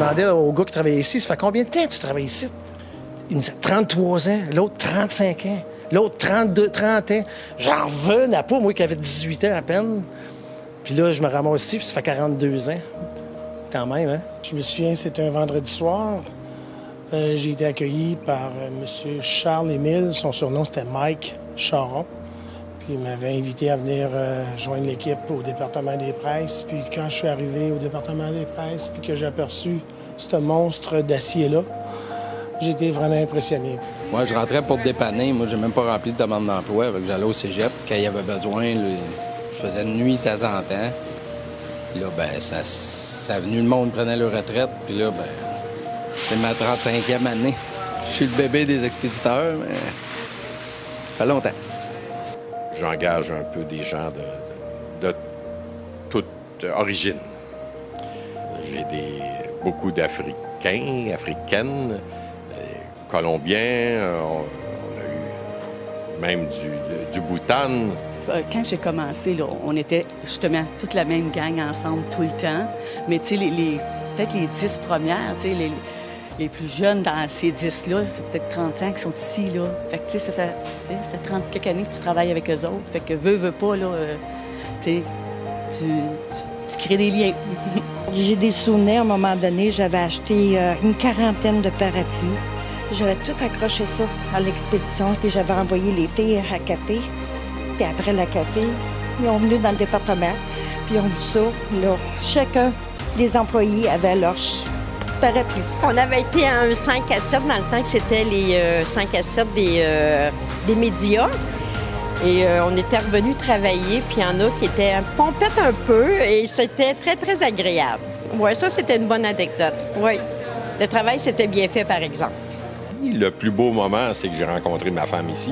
demandais au gars qui travaillait ici, ça fait combien de temps tu travailles ici? Il me disait 33 ans, l'autre 35 ans, l'autre 32, 30 ans. J'en revenais pas, moi qui avais 18 ans à peine. Puis là, je me ramasse ici, puis ça fait 42 ans. Quand même, hein? Je me souviens, c'était un vendredi soir. J'ai été accueilli par M. Charles-Émile. Son surnom, c'était Mike Charon. Puis il m'avait invité à venir joindre l'équipe au département des presses. Puis quand je suis arrivé au département des presses, puis que j'ai aperçu ce monstre d'acier-là, j'ai été vraiment impressionné. Moi, je rentrais pour dépanner. Moi, j'ai même pas rempli de demande d'emploi. J'allais au cégep. Quand il y avait besoin, je faisais de nuit de temps en temps. Puis là, ben, ça a venu, le monde prenait leur retraite. Puis là, ben, c'est ma 35e année. Je suis le bébé des expéditeurs, mais ça fait longtemps. J'engage un peu des gens de toute origine. J'ai beaucoup d'Africains, Africaines, Colombiens, on a eu même du Bhoutan. Quand j'ai commencé, là, on était justement toute la même gang ensemble tout le temps. Mais tu sais, peut-être les 10 premières, tu sais, les plus jeunes dans ces 10-là, c'est peut-être 30 ans qui sont ici, là. Fait que, tu sais, ça fait 30 quelques années que tu travailles avec eux autres. Fait que veux pas, là, tu sais, tu crées des liens. J'ai des souvenirs, à un moment donné, j'avais acheté une quarantaine de parapluies. J'avais tout accroché ça à l'expédition, puis j'avais envoyé les filles à café. Puis après le café, ils ont venu dans le département, puis ils ont vu ça. Là, chacun des employés avait leur parapluie. On avait été à un 5 à 7 dans le temps que c'était les 5 à 7 des médias. Et on était revenus travailler, puis il y en a qui étaient pompettes un peu, et c'était très, très agréable. Oui, ça, c'était une bonne anecdote. Oui. Le travail, c'était bien fait, par exemple. Le plus beau moment, c'est que j'ai rencontré ma femme ici,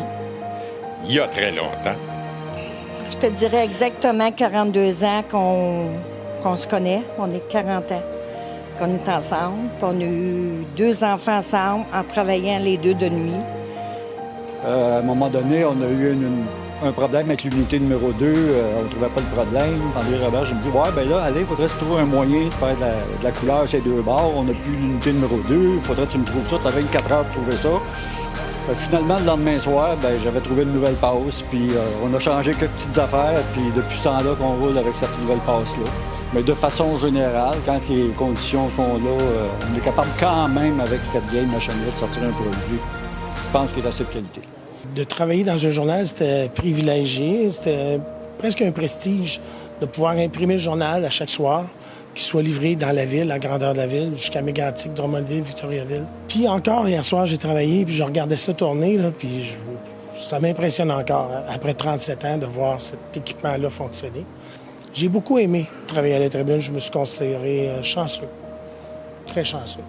il y a très longtemps. Je te dirais exactement 42 ans qu'on se connaît. On est 40 ans qu'on est ensemble. Puis on a eu 2 enfants ensemble en travaillant les 2 de nuit. À un moment donné, on a eu un problème avec l'unité numéro 2. On ne trouvait pas le problème. André Robert, je me dis, ouais, ben là, allez, il faudrait se trouver un moyen de faire de la couleur ces 2 bords. On n'a plus l'unité numéro 2. Il faudrait que tu me trouves ça. Tu avais 24 heures pour trouver ça. Finalement, le lendemain soir, ben, j'avais trouvé une nouvelle passe, puis on a changé quelques petites affaires, puis depuis ce temps-là qu'on roule avec cette nouvelle passe-là. Mais de façon générale, quand les conditions sont là, on est capable quand même, avec cette vieille machine-là, de sortir un produit, je pense qu'il est assez de qualité. De travailler dans un journal, c'était privilégié, c'était presque un prestige de pouvoir imprimer le journal à chaque soir, qui soit livré dans la ville, à grandeur de la ville, jusqu'à Mégantic, Drummondville, Victoriaville. Puis encore, hier soir, j'ai travaillé, puis je regardais ça tourner, là, puis ça m'impressionne encore, hein, après 37 ans, de voir cet équipement-là fonctionner. J'ai beaucoup aimé travailler à la tribune. Je me suis considéré chanceux, très chanceux.